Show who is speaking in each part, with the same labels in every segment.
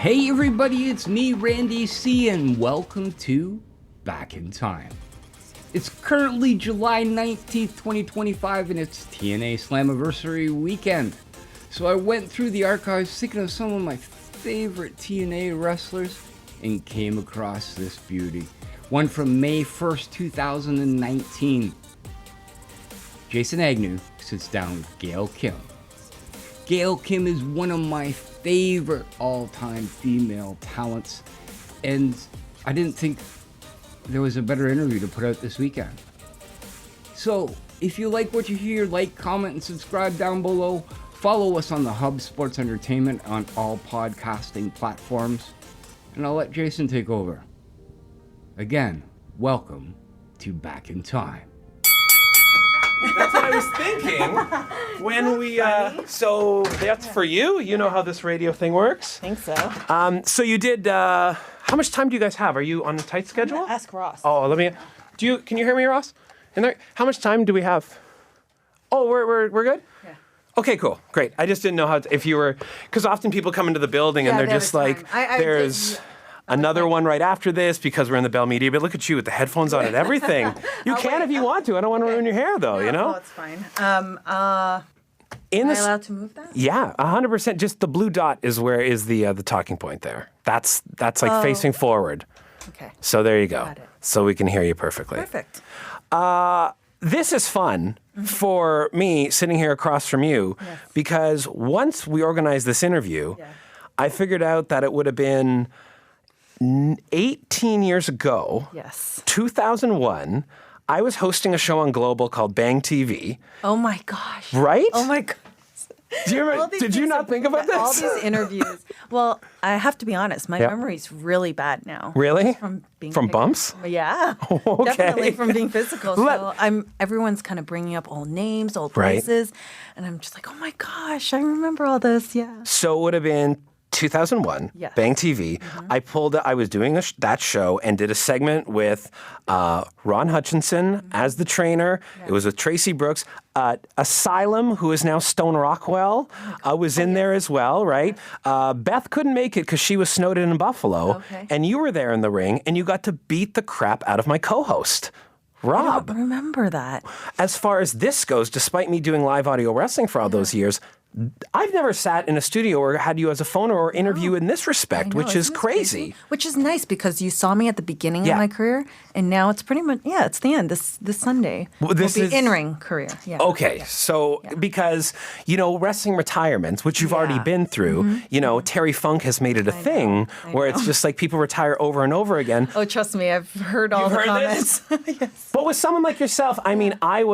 Speaker 1: Hey everybody, it's me, Randy C, and welcome to Back in Time. It's currently July 19th, 2025, and it's TNA Slammiversary weekend. So I went through the archives thinking of some of my favorite TNA wrestlers and came across this beauty. One from May 1st, 2019. Jason Agnew sits down with Gail Kim. Gail Kim is one of my favorite all-time female talents, and I didn't think there was a better interview to put out this weekend. So, if you like what you hear, like, comment, and subscribe down below. Follow us on the Hub Sports Entertainment on all podcasting platforms, and I'll let Jason take over. Again, welcome to Back in Time.
Speaker 2: That's what I was thinking when we, so that's for you. You know how this radio thing works.
Speaker 3: I think so.
Speaker 2: So you did, how much time do you guys have? Are you on a tight schedule?
Speaker 3: Ask Ross.
Speaker 2: Oh, can you hear me, Ross? In there? How much time do we have? Oh, we're good?
Speaker 3: Yeah.
Speaker 2: Okay, cool. Great. I just didn't know if you were, because often people come into the building and they're just like, there's another one right after this because we're in the Bell Media, but look at you with the headphones on and everything. You can if you want to. I don't want to ruin your hair though, you know?
Speaker 3: Oh, it's fine. Am I allowed to move that?
Speaker 2: Yeah, 100%. Just the blue dot is where is the talking point there. That's like facing forward.
Speaker 3: Okay.
Speaker 2: So there you go.
Speaker 3: Got it.
Speaker 2: So we can hear you perfectly.
Speaker 3: Perfect.
Speaker 2: This is fun for me sitting here across from you because once we organized this interview, I figured out that it would have been 18 years ago, 2001, I was hosting a show on Global called Bang TV.
Speaker 3: Oh my gosh.
Speaker 2: Right?
Speaker 3: Oh my gosh.
Speaker 2: Do you remember, did you not think about this?
Speaker 3: All these interviews. Well, I have to be honest, my memory's really bad now.
Speaker 2: Really?
Speaker 3: From
Speaker 2: bumps?
Speaker 3: Yeah.
Speaker 2: Okay.
Speaker 3: Definitely from being physical. So everyone's kind of bringing up old names, old places, and I'm just like, oh my gosh, I remember all this. Yeah.
Speaker 2: So it would have been 2001, Bang TV. I was doing that show and did a segment with Ron Hutchinson as the trainer. It was with Tracy Brooks. Asylum, who is now Stone Rockwell, was in there as well, right? Beth couldn't make it because she was snowed in Buffalo. And you were there in the ring, and you got to beat the crap out of my co-host, Rob.
Speaker 3: I don't remember that.
Speaker 2: As far as this goes, despite me doing live audio wrestling for all those years, I've never sat in a studio or had you as a phoner or interview in this respect, which is crazy.
Speaker 3: Which is nice because you saw me at the beginning of my career, and now it's pretty much, it's the end. This Sunday will be in-ring career. Yeah.
Speaker 2: Okay, so because, wrestling retirements, which you've already been through, Terry Funk has made it a thing where it's just like people retire over and over again.
Speaker 3: Oh, trust me, I've heard all the comments.
Speaker 2: Yes. But with someone like yourself, I mean, I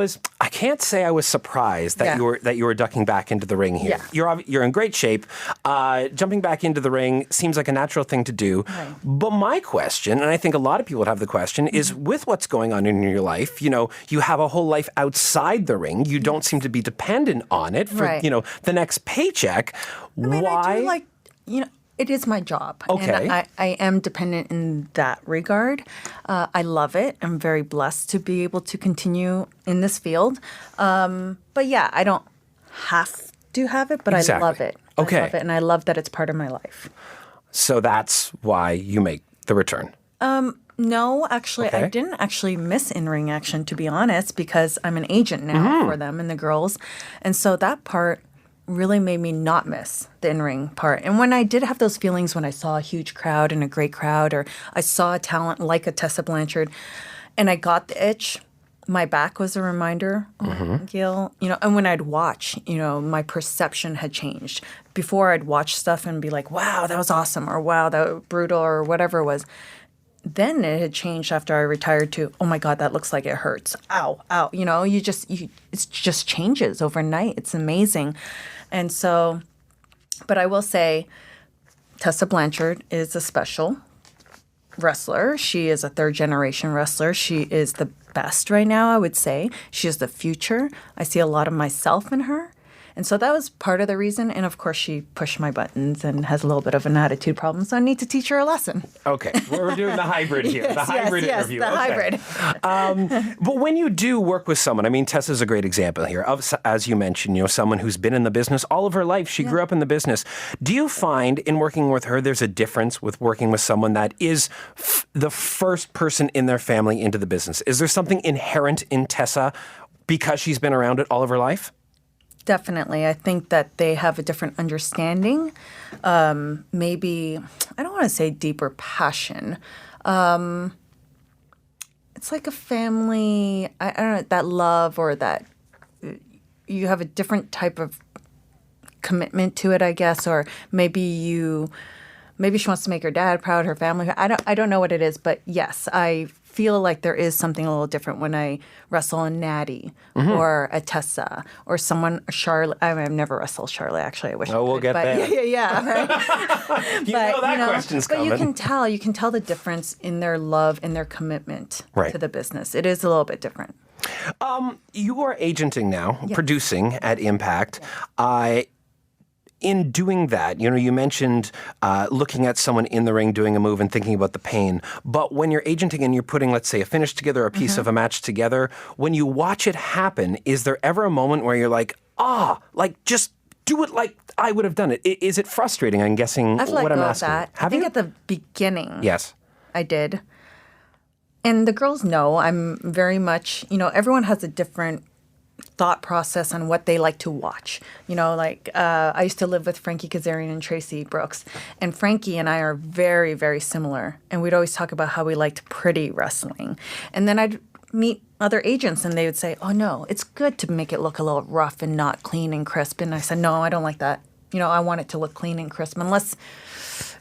Speaker 2: can't say I was surprised that you were ducking back into the ring here. Yeah. You're in great shape. Jumping back into the ring seems like a natural thing to do. Right. But my question, and I think a lot of people would have the question, is with what's going on in your life, you have a whole life outside the ring. You don't seem to be dependent on it for, the next paycheck.
Speaker 3: Why? It is my job.
Speaker 2: Okay.
Speaker 3: And I am dependent in that regard. I love it. I'm very blessed to be able to continue in this field. But yeah, I don't have to have it, but I love it.
Speaker 2: Okay.
Speaker 3: I love it, and I love that it's part of my life.
Speaker 2: So that's why you make the return.
Speaker 3: No, actually, I didn't actually miss in-ring action, to be honest, because I'm an agent now for them and the girls. And so that part really made me not miss the in-ring part. And when I did have those feelings when I saw a huge crowd and a great crowd, or I saw a talent like a Tessa Blanchard, and I got the itch, my back was a reminder, Gail, and when I'd watch, my perception had changed. Before I'd watch stuff and be like, wow, that was awesome, or wow, that was brutal, or whatever it was. Then it had changed after I retired to, oh my God, that looks like it hurts. Ow, ow. It just changes overnight. It's amazing. And so, but I will say, Tessa Blanchard is a special wrestler. She is a third-generation wrestler. She is the best right now, I would say. She is the future. I see a lot of myself in her. And so that was part of the reason. And of course, she pushed my buttons and has a little bit of an attitude problem. So I need to teach her a lesson.
Speaker 2: Okay. We're doing the hybrid here. The hybrid interview.
Speaker 3: The hybrid.
Speaker 2: But when you do work with someone, I mean, Tessa's a great example here of, as you mentioned, someone who's been in the business all of her life. She grew up in the business. Do you find in working with her, there's a difference with working with someone that is the first person in their family into the business? Is there something inherent in Tessa because she's been around it all of her life?
Speaker 3: Definitely. I think that they have a different understanding. Maybe, I don't want to say deeper passion. It's like a family, I don't know, that love or that you have a different type of commitment to it, I guess, or maybe she wants to make her dad proud, her family. I don't know what it is, but yes, I feel like there is something a little different when I wrestle a Natty or a Tessa or someone, Charlotte. I've never wrestled Charlotte, actually. I wish.
Speaker 2: Oh, we'll get there.
Speaker 3: Yeah. Right?
Speaker 2: Question's coming.
Speaker 3: But you can tell the difference in their love and their commitment to the business. It is a little bit different.
Speaker 2: You are agenting now, producing at Impact. In doing that, you mentioned looking at someone in the ring doing a move and thinking about the pain. But when you're agenting and you're putting, let's say, a finish together, a piece of a match together, when you watch it happen, is there ever a moment where you're like, just do it like I would have done it? Is it frustrating? I'm guessing
Speaker 3: I've let
Speaker 2: what I'm
Speaker 3: go of
Speaker 2: asking.
Speaker 3: that. I think at the beginning,
Speaker 2: yes,
Speaker 3: I did. And the girls know I'm very much, everyone has a different thought process on what they like to watch. I used to live with Frankie Kazarian and Tracy Brooks. And Frankie and I are very, very similar. And we'd always talk about how we liked pretty wrestling. And then I'd meet other agents and they would say, oh, no, it's good to make it look a little rough and not clean and crisp. And I said, no, I don't like that. I want it to look clean and crisp, unless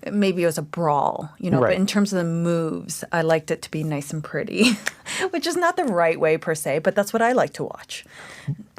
Speaker 3: maybe it was a brawl,
Speaker 2: Right.
Speaker 3: But in terms of the moves, I liked it to be nice and pretty, which is not the right way per se, but that's what I like to watch.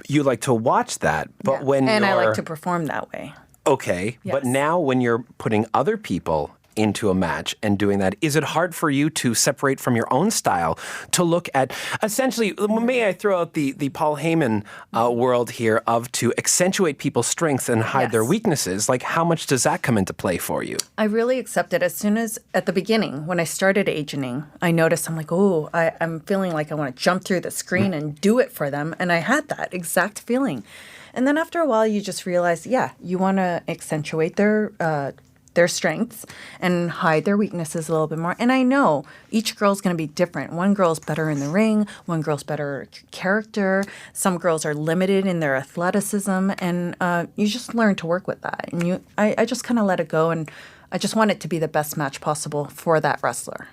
Speaker 2: You like to watch that, but
Speaker 3: I like to perform that way.
Speaker 2: Okay,
Speaker 3: yes.
Speaker 2: But now when you're putting other people into a match and doing that, is it hard for you to separate from your own style to look at, essentially, may I throw out the Paul Heyman world here of to accentuate people's strengths and hide their weaknesses? Like, how much does that come into play for you?
Speaker 3: I really accept it. As soon as, at the beginning, when I started agenting, I noticed, I'm like, I'm feeling like I want to jump through the screen and do it for them. And I had that exact feeling. And then after a while, you just realize, you want to accentuate their strengths and hide their weaknesses a little bit more. And I know each girl's going to be different. One girl's better in the ring. One girl's better at character. Some girls are limited in their athleticism. And you just learn to work with that. And I just kind of let it go. And I just want it to be the best match possible for that wrestler.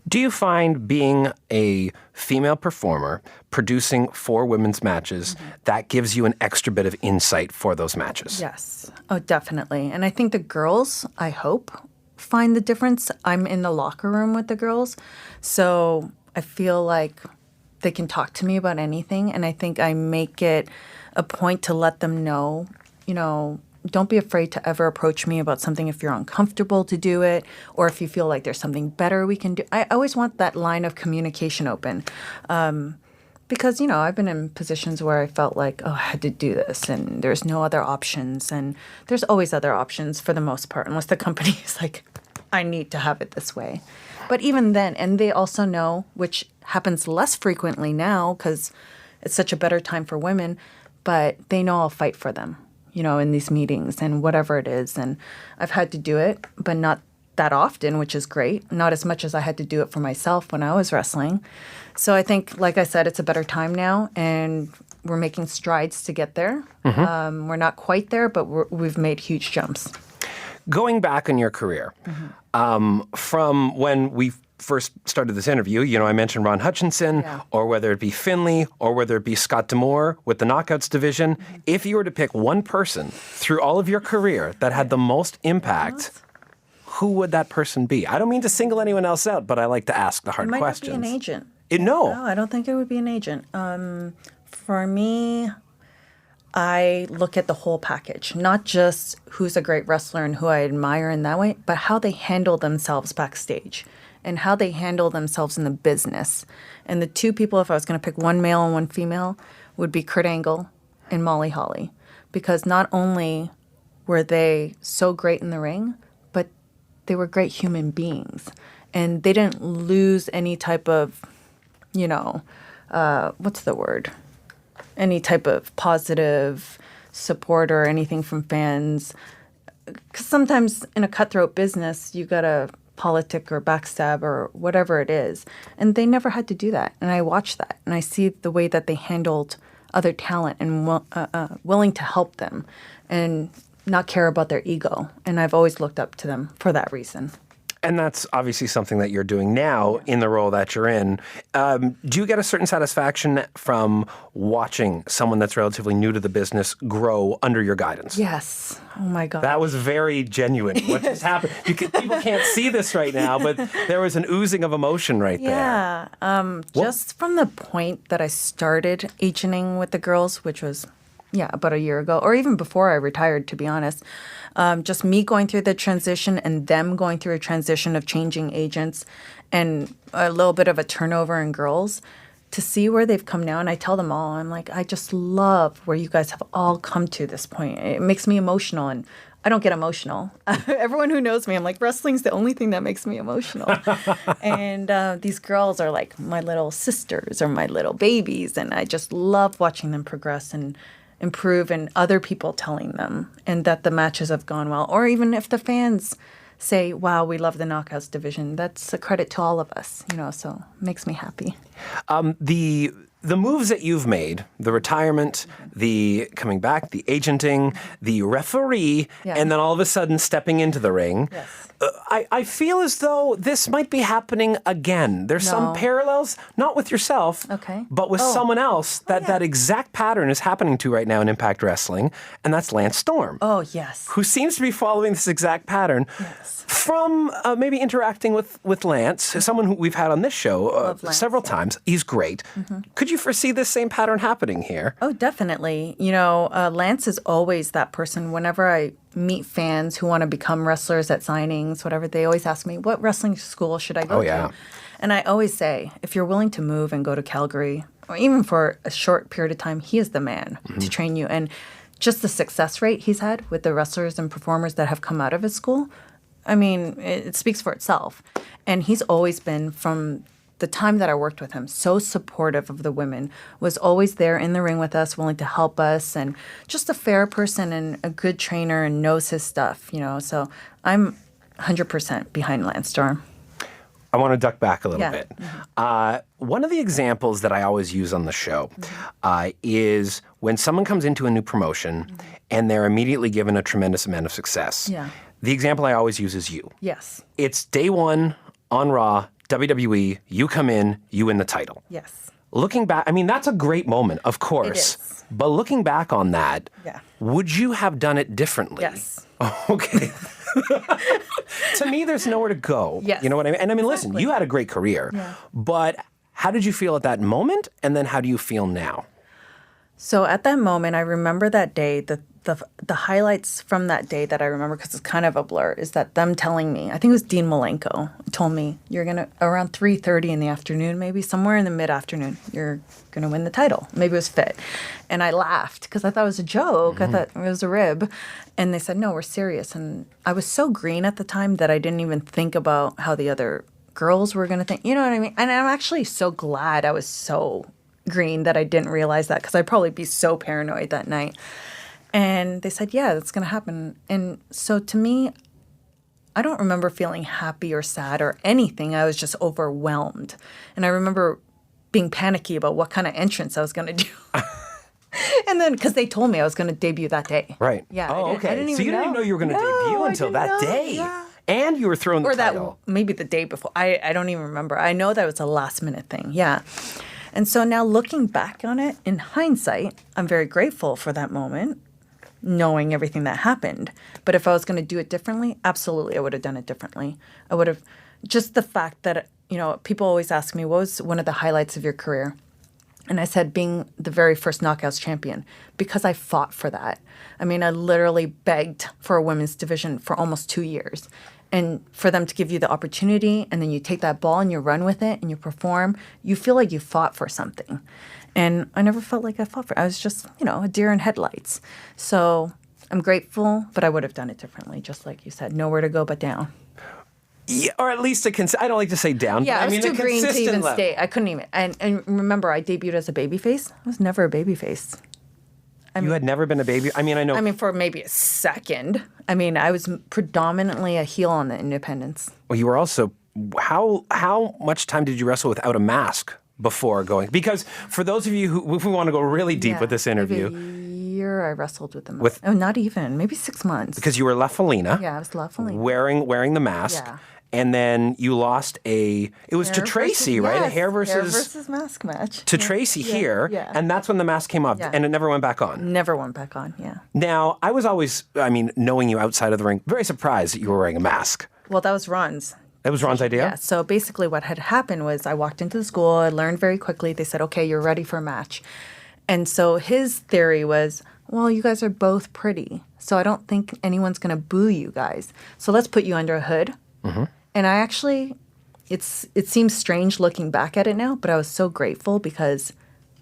Speaker 2: Do you find being a female performer producing 4 women's matches, that gives you an extra bit of insight for those matches?
Speaker 3: Yes. Oh, definitely. And I think the girls, I hope, find the difference. I'm in the locker room with the girls, so I feel like they can talk to me about anything. And I think I make it a point to let them know, don't be afraid to ever approach me about something if you're uncomfortable to do it, or if you feel like there's something better we can do. I always want that line of communication open. Because, I've been in positions where I felt like, I had to do this and there's no other options. And there's always other options for the most part, unless the company is like, I need to have it this way. But even then, and they also know, which happens less frequently now because it's such a better time for women, but they know I'll fight for them. In these meetings and whatever it is. And I've had to do it, but not that often, which is great. Not as much as I had to do it for myself when I was wrestling. So I think, like I said, it's a better time now, and we're making strides to get there. We're not quite there, but we've made huge jumps.
Speaker 2: Going back in your career, from when we first started this interview, I mentioned Ron Hutchinson, or whether it be Finley, or whether it be Scott D'Amore with the Knockouts division. If you were to pick one person through all of your career that had the most impact, who would that person be? I don't mean to single anyone else out, but I like to ask the hard questions.
Speaker 3: It might not be an agent.
Speaker 2: No,
Speaker 3: I don't think it would be an agent. For me, I look at the whole package, not just who's a great wrestler and who I admire in that way, but how they handle themselves backstage and how they handle themselves in the business. And the two people, if I was going to pick one male and one female, would be Kurt Angle and Molly Holly. because not only were they so great in the ring, but they were great human beings. And they didn't lose any type of, what's the word? Any type of positive support or anything from fans. Because sometimes in a cutthroat business, you got to politic or backstab or whatever it is. And they never had to do that. And I watch that. And I see the way that they handled other talent and willing to help them and not care about their ego. And I've always looked up to them for that reason.
Speaker 2: And that's obviously something that you're doing now in the role that you're in. Do you get a certain satisfaction from watching someone that's relatively new to the business grow under your guidance?
Speaker 3: Yes. Oh, my God.
Speaker 2: That was very genuine. What just happened? People can't see this right now, but there was an oozing of emotion right there.
Speaker 3: Yeah. Just from the point that I started agenting with the girls, which was, about a year ago, or even before I retired, to be honest. Just me going through the transition and them going through a transition of changing agents and a little bit of a turnover in girls, to see where they've come now. And I tell them all, I'm like, I just love where you guys have all come to this point. It makes me emotional, and I don't get emotional. Everyone who knows me, I'm like, wrestling's the only thing that makes me emotional. And these girls are like my little sisters or my little babies, and I just love watching them progress and improve, and other people telling them, and that the matches have gone well. Or even if the fans say, wow, we love the Knockouts division, that's a credit to all of us, so it makes me happy.
Speaker 2: The moves that you've made, the retirement, the coming back, the agenting, the referee, and then all of a sudden stepping into the ring, I feel as though this might be happening again. There's some parallels, not with yourself, but with someone else that exact pattern is happening to right now in Impact Wrestling, and that's Lance Storm.
Speaker 3: Oh, yes.
Speaker 2: Who seems to be following this exact pattern from maybe interacting with Lance, someone who we've had on this show several times. He's great. Could you foresee this same pattern happening here?
Speaker 3: Oh, definitely. Lance is always that person. Whenever I meet fans who want to become wrestlers at signings, whatever, they always ask me, what wrestling school should I go to? And I always say, if you're willing to move and go to Calgary, or even for a short period of time, he is the man to train you. And just the success rate he's had with the wrestlers and performers that have come out of his school, I mean, it speaks for itself. And he's always been, from the time that I worked with him, so supportive of the women, was always there in the ring with us, willing to help us, and just a fair person and a good trainer and knows his stuff, So I'm 100% behind Lance Storm.
Speaker 2: I want to duck back a little bit. One of the examples that I always use on the show is when someone comes into a new promotion and they're immediately given a tremendous amount of success. The example I always use is you.
Speaker 3: Yes.
Speaker 2: It's day one on Raw, WWE, you come in, you win the title.
Speaker 3: Yes.
Speaker 2: Looking back, I mean, that's a great moment, of course.
Speaker 3: It is.
Speaker 2: But looking back on that, would you have done it differently?
Speaker 3: Yes.
Speaker 2: Okay. To me, there's nowhere to go.
Speaker 3: Yes.
Speaker 2: You know what I mean? And I mean, listen, you had a great career. But how did you feel at that moment? And then how do you feel now?
Speaker 3: So at that moment, I remember that day, the highlights from that day that I remember, because it's kind of a blur, is that them telling me, I think it was Dean Malenko, told me, you're going to, around 3:30 in the afternoon, maybe somewhere in the mid-afternoon, you're going to win the title. Maybe it was Fit. And I laughed because I thought it was a joke. I thought it was a rib. And they said, no, we're serious. And I was so green at the time that I didn't even think about how the other girls were going to think. You know what I mean? And I'm actually so glad I was so green that I didn't realize that, because I'd probably be so paranoid that night. And they said, yeah, that's going to happen. And so to me, I don't remember feeling happy or sad or anything. I was just overwhelmed. And I remember being panicky about what kind of entrance I was going to do. And then, because they told me I was going to debut that day.
Speaker 2: Right.
Speaker 3: Yeah.
Speaker 2: Oh, okay.
Speaker 3: I didn't
Speaker 2: So you didn't even know you were going to debut until that day.
Speaker 3: Yeah.
Speaker 2: And you were thrown the
Speaker 3: or
Speaker 2: title.
Speaker 3: That, maybe the day before. I don't even remember. I know that was a last minute thing. Yeah. And so now looking back on it, in hindsight, I'm very grateful for that moment, knowing everything that happened. But if I was going to do it differently, absolutely, I would have done it differently. I would have, just the fact that, people always ask me, what was one of the highlights of your career? And I said, being the very first Knockouts champion, because I fought for that. I mean, I literally begged for a women's division for almost 2 years. And for them to give you the opportunity, and then you take that ball and you run with it and you perform, you feel like you fought for something. And I never felt like I fought for it. I was just, a deer in headlights. So I'm grateful, but I would have done it differently, just like you said. Nowhere to go but down.
Speaker 2: Yeah, or at least I don't like to say down.
Speaker 3: Yeah,
Speaker 2: but
Speaker 3: I was too green to even
Speaker 2: level.
Speaker 3: stay. I couldn't even. And remember, I debuted as a babyface. I was never a babyface.
Speaker 2: You had never been a baby? I know.
Speaker 3: I mean, for maybe a second. I was predominantly a heel on the independents.
Speaker 2: Well, you were also, how much time did you wrestle without a mask before going? Because for those of you who, if we want to go really deep with this interview.
Speaker 3: Maybe a year I wrestled with them. Not even, maybe 6 months.
Speaker 2: Because you were La Felina.
Speaker 3: Yeah, I was La Felina.
Speaker 2: Wearing the mask.
Speaker 3: Yeah.
Speaker 2: And then you lost it was to Tracy, right? A hair versus
Speaker 3: mask match.
Speaker 2: To Tracy here.
Speaker 3: Yeah.
Speaker 2: And that's when the mask came off.
Speaker 3: Yeah.
Speaker 2: And it never went back on.
Speaker 3: Never went back on, yeah.
Speaker 2: Now, I was always, knowing you outside of the ring, very surprised that you were wearing a mask.
Speaker 3: Well, that was Ron's.
Speaker 2: That was Ron's idea?
Speaker 3: Yeah, so basically what had happened was I walked into the school, I learned very quickly, they said, okay, you're ready for a match. And so his theory was, well, you guys are both pretty, so I don't think anyone's going to boo you guys. So let's put you under a hood. Mm-hmm. And I actually, it seems strange looking back at it now, but I was so grateful because,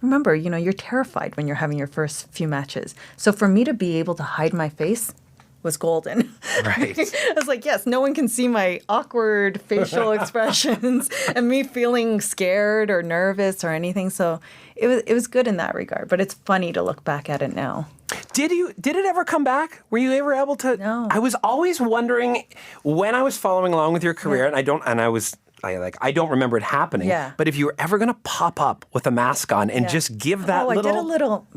Speaker 3: remember, you're terrified when you're having your first few matches. So for me to be able to hide my face was golden.
Speaker 2: Right.
Speaker 3: I was like, yes, no one can see my awkward facial expressions and me feeling scared or nervous or anything. So it was good in that regard, but it's funny to look back at it now.
Speaker 2: Did it ever come back? Were you ever able to?
Speaker 3: No.
Speaker 2: I was always wondering when I was following along with your career, and I don't remember it happening.
Speaker 3: Yeah.
Speaker 2: But if you were ever going to pop up with a mask on and just give that little.
Speaker 3: I did a little,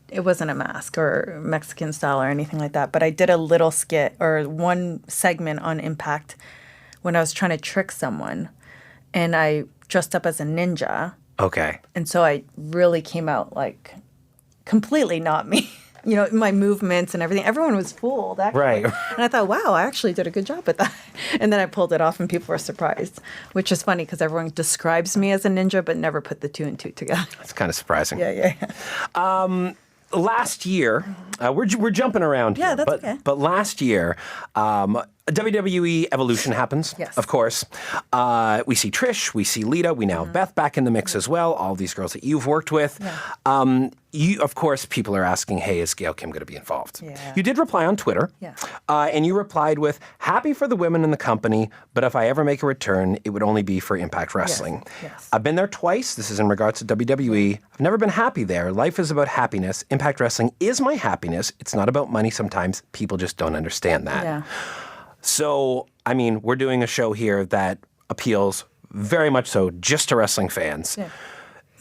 Speaker 3: it wasn't a mask or Mexican style or anything like that, but I did a little skit or one segment on Impact when I was trying to trick someone, and I dressed up as a ninja.
Speaker 2: Okay.
Speaker 3: And so I really came out like completely not me. My movements and everything. Everyone was fooled, actually.
Speaker 2: Right.
Speaker 3: And I thought, wow, I actually did a good job at that. And then I pulled it off and people were surprised, which is funny because everyone describes me as a ninja but never put the two and two together.
Speaker 2: That's kind of surprising.
Speaker 3: Yeah.
Speaker 2: Last year, we're jumping around here.
Speaker 3: Yeah, that's okay.
Speaker 2: But last year, WWE Evolution happens,
Speaker 3: Yes.
Speaker 2: of course. We see Trish, we see Lita, we now have Beth back in the mix as well, all these girls that you've worked with.
Speaker 3: Yeah.
Speaker 2: Of course, people are asking, hey, is Gail Kim going to be involved?
Speaker 3: Yeah.
Speaker 2: You did reply on Twitter,
Speaker 3: Yeah.
Speaker 2: And you replied with, happy for the women in the company, but if I ever make a return, it would only be for Impact Wrestling.
Speaker 3: Yes.
Speaker 2: I've been there twice. This is in regards to WWE. I've never been happy there. Life is about happiness. Impact Wrestling is my happiness. It's not about money sometimes. People just don't understand that.
Speaker 3: Yeah.
Speaker 2: So, we're doing a show here that appeals very much so just to wrestling fans.
Speaker 3: Yeah.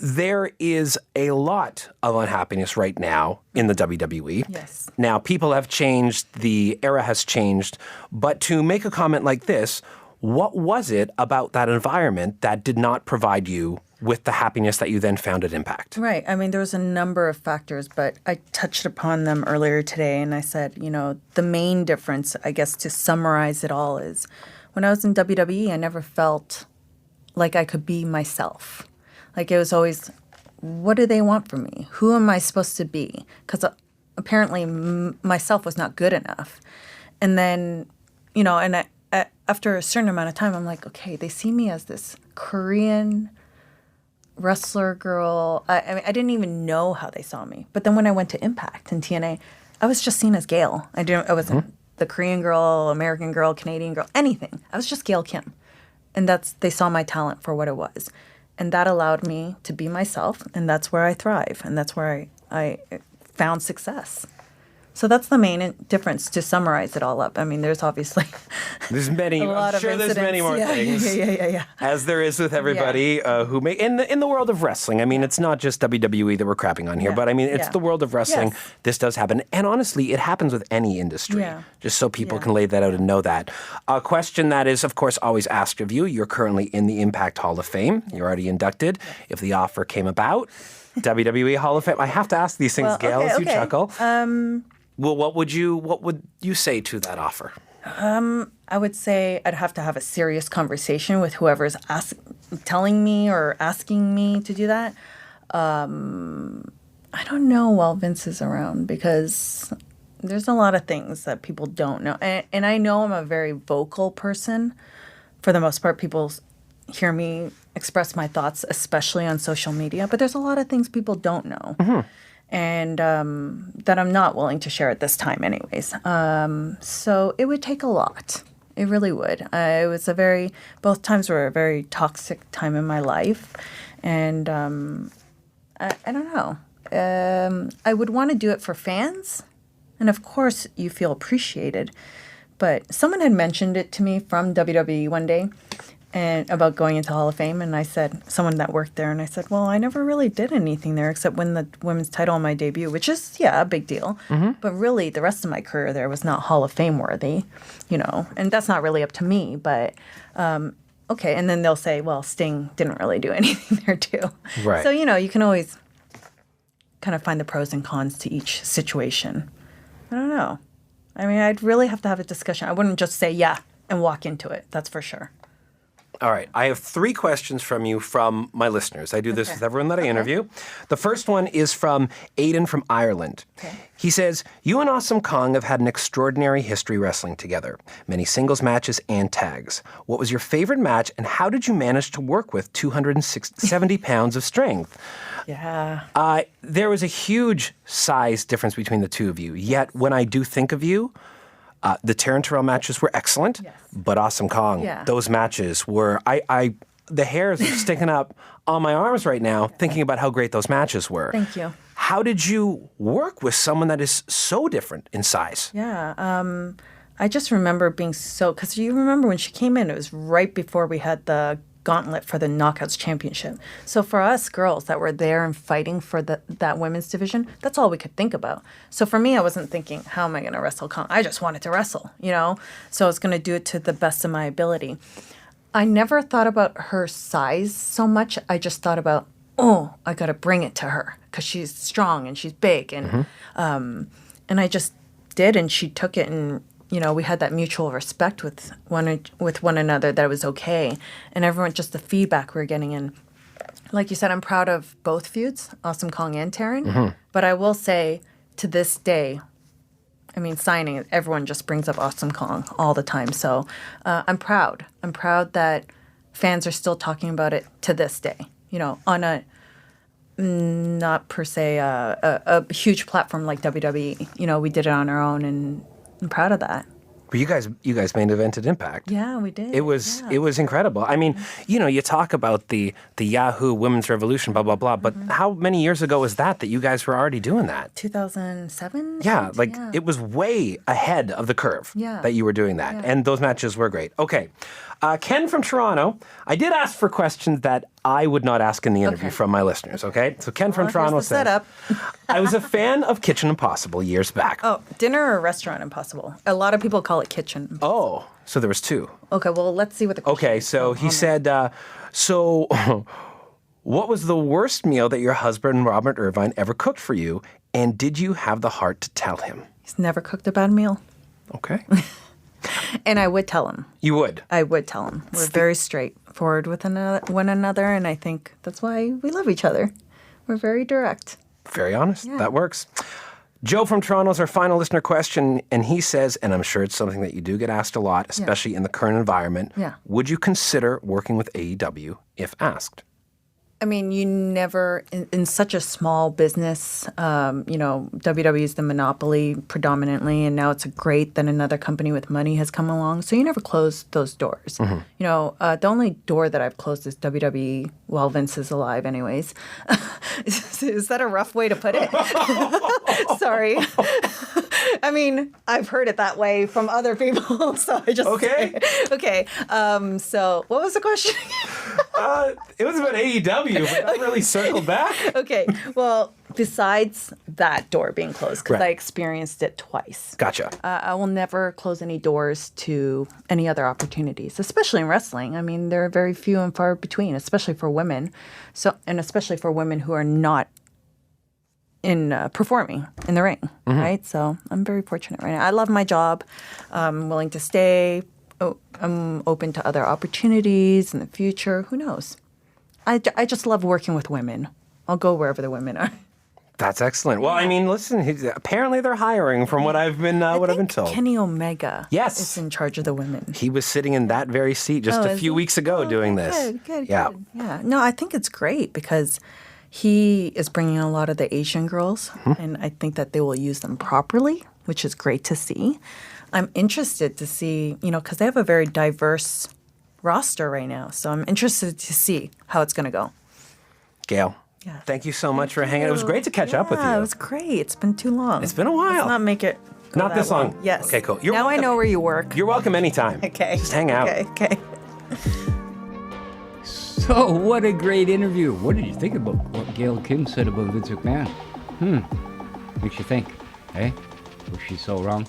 Speaker 2: There is a lot of unhappiness right now in the WWE.
Speaker 3: Yes.
Speaker 2: Now, people have changed, the era has changed, but to make a comment like this, what was it about that environment that did not provide you with the happiness that you then found at Impact?
Speaker 3: Right. There was a number of factors, but I touched upon them earlier today, and I said, the main difference, I guess, to summarize it all is when I was in WWE, I never felt like I could be myself. Like, it was always, what do they want from me? Who am I supposed to be? Because apparently myself was not good enough. And then, after a certain amount of time, I'm like, okay, they see me as this Korean wrestler girl. I didn't even know how they saw me. But then when I went to Impact and TNA, I was just seen as Gail. I wasn't the Korean girl, American girl, Canadian girl, anything. I was just Gail Kim. And they saw my talent for what it was. And that allowed me to be myself, and that's where I thrive, and that's where I found success. So that's the main difference to summarize it all up. There's obviously
Speaker 2: there's many. I'm sure there's many more things.
Speaker 3: Yeah.
Speaker 2: As there is with everybody who make in the world of wrestling. It's not just WWE that we're crapping on here, but it's the world of wrestling.
Speaker 3: Yes.
Speaker 2: This does happen, and honestly, it happens with any industry.
Speaker 3: Yeah.
Speaker 2: Just so people can lay that out and know that. A question that is, of course, always asked of you. You're currently in the Impact Hall of Fame. You're already inducted. If the offer came about, WWE Hall of Fame. I have to ask these things, Gail, as you chuckle. Well, what would you say to that offer?
Speaker 3: I would say I'd have to have a serious conversation with whoever's telling me or asking me to do that. I don't know while Vince is around because there's a lot of things that people don't know. And I know I'm a very vocal person. For the most part, people hear me express my thoughts, especially on social media. But there's a lot of things people don't know. And that I'm not willing to share at this time anyways. So it would take a lot. It really would. It was both times were a very toxic time in my life. And I don't know. I would want to do it for fans. And of course, you feel appreciated. But someone had mentioned it to me from WWE one day and about going into Hall of Fame. And I said, someone that worked there, and I said, well, I never really did anything there except win the women's title on my debut, which is, a big deal. But really, the rest of my career there was not Hall of Fame worthy, and that's not really up to me. But, okay. And then they'll say, well, Sting didn't really do anything there too.
Speaker 2: Right.
Speaker 3: So, you can always kind of find the pros and cons to each situation. I don't know. I mean, I'd really have to have a discussion. I wouldn't just say, yeah, and walk into it. That's for sure.
Speaker 2: All right. I have 3 questions from you from my listeners. I do this with everyone that I interview. The first one is from Aidan from Ireland. Okay. He says, you and Awesome Kong have had an extraordinary history wrestling together. Many singles matches and tags. What was your favorite match, and how did you manage to work with 270 pounds of strength?
Speaker 3: Yeah.
Speaker 2: There was a huge size difference between the two of you. Yet, when I do think of you, the Terryn Terrell matches were excellent, but Awesome Kong, those matches were, the hairs are sticking up on my arms right now thinking about how great those matches were.
Speaker 3: Thank you.
Speaker 2: How did you work with someone that is so different in size?
Speaker 3: Yeah. I just remember being because you remember when she came in, it was right before we had the gauntlet for the Knockouts Championship. So for us girls that were there and fighting for that women's division, that's all we could think about. So for me, I wasn't thinking, how am I going to wrestle Kong? I just wanted to wrestle, So I was going to do it to the best of my ability. I never thought about her size so much. I just thought about, I got to bring it to her because she's strong and she's big. And and I just did, and she took it, and we had that mutual respect with one another that it was okay. And everyone, just the feedback we were getting. And like you said, I'm proud of both feuds, Awesome Kong and Terryn. But I will say, to this day, signing it, everyone just brings up Awesome Kong all the time. So I'm proud. I'm proud that fans are still talking about it to this day. On a not per se a huge platform like WWE. We did it on our own, and I'm proud of that.
Speaker 2: But you guys main evented Impact.
Speaker 3: Yeah, we did.
Speaker 2: It was incredible. You talk about the Yahoo Women's Revolution, blah blah blah. But how many years ago was that you guys were already doing that?
Speaker 3: 2007.
Speaker 2: Yeah, it was way ahead of the curve. That you were doing that, and those matches were great. Okay, Ken from Toronto. I did ask for questions that I would not ask in the interview from my listeners. Okay, so Ken from Toronto says,
Speaker 3: setup.
Speaker 2: I was a fan of Kitchen Impossible years back.
Speaker 3: Oh, dinner or restaurant impossible? A lot of people call it kitchen.
Speaker 2: Oh, so there was 2.
Speaker 3: Okay, well, let's see what the question is.
Speaker 2: So he said, what was the worst meal that your husband, Robert Irvine, ever cooked for you, and did you have the heart to tell him?
Speaker 3: He's never cooked a bad meal.
Speaker 2: Okay.
Speaker 3: And I would tell him.
Speaker 2: You would?
Speaker 3: I would tell him. We're very straightforward with one another, and I think that's why we love each other. We're very direct.
Speaker 2: Very honest. Yeah. That works. Joe from Toronto is our final listener question, and he says, and I'm sure it's something that you do get asked a lot, especially in the current environment, would you consider working with AEW if asked?
Speaker 3: You never, in such a small business, WWE is the monopoly predominantly, and now it's great that another company with money has come along. So you never close those doors. The only door that I've closed is WWE while Vince is alive anyways. Is that a rough way to put it? Sorry. I've heard it that way from other people, so I just... Okay. So what was the question?
Speaker 2: It was about AEW, but not really circled back.
Speaker 3: Okay. Well, besides that door being closed, because I experienced it twice.
Speaker 2: Gotcha.
Speaker 3: I will never close any doors to any other opportunities, especially in wrestling. There are very few and far between, especially for women. And especially for women who are not in performing in the ring, right? So I'm very fortunate right now. I love my job. I'm willing to stay. I'm open to other opportunities in the future. Who knows? I just love working with women. I'll go wherever the women are.
Speaker 2: That's excellent. Well, I mean, listen, apparently they're hiring from what I've been told.
Speaker 3: Kenny Omega
Speaker 2: is
Speaker 3: in charge of the women.
Speaker 2: He was sitting in that very seat just a few weeks ago doing this.
Speaker 3: Good. Yeah. No, I think it's great because he is bringing a lot of the Asian girls, and I think that they will use them properly, which is great to see. I'm interested to see, because they have a very diverse roster right now. So I'm interested to see how it's going to go.
Speaker 2: Gail. Yeah. Thank you so much for hanging out. It was great to catch up with you.
Speaker 3: Yeah, it was great. It's been too long.
Speaker 2: It's been a while.
Speaker 3: Let's not make it
Speaker 2: not this long.
Speaker 3: Yes.
Speaker 2: Okay, cool.
Speaker 3: Now welcome. I know where you work.
Speaker 2: You're welcome anytime.
Speaker 3: Okay.
Speaker 2: Just hang out.
Speaker 3: Okay.
Speaker 1: So, what a great interview. What did you think about what Gail Kim said about Vince McMahon? Makes you think, eh? Was she so wrong?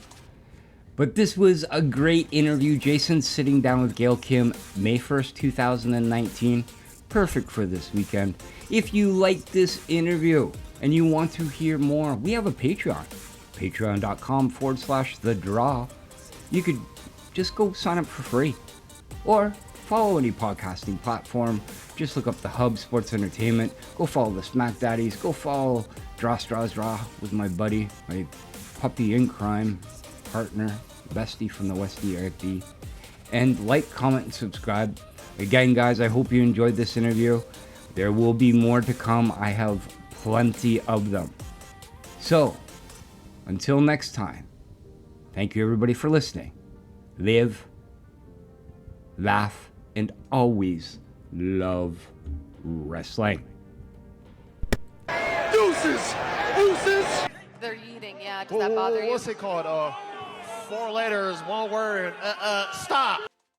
Speaker 1: But this was a great interview. Jason's sitting down with Gail Kim May 1st, 2019. Perfect for this weekend. If you like this interview and you want to hear more, we have a Patreon. Patreon.com/The Draw. You could just go sign up for free. Or follow any podcasting platform. Just look up The Hub Sports Entertainment. Go follow the Smack Daddies. Go follow Draw Straws Draw with my buddy, my puppy in crime partner, bestie from the Westie RFD. And like, comment, and subscribe. Again, guys, I hope you enjoyed this interview. There will be more to come. I have plenty of them. So, until next time, thank you everybody for listening. Live, laugh, and always love wrestling.
Speaker 4: Deuces!
Speaker 5: They're eating, yeah. Does that bother you?
Speaker 4: What's it called? 4 letters, 1 word. Stop.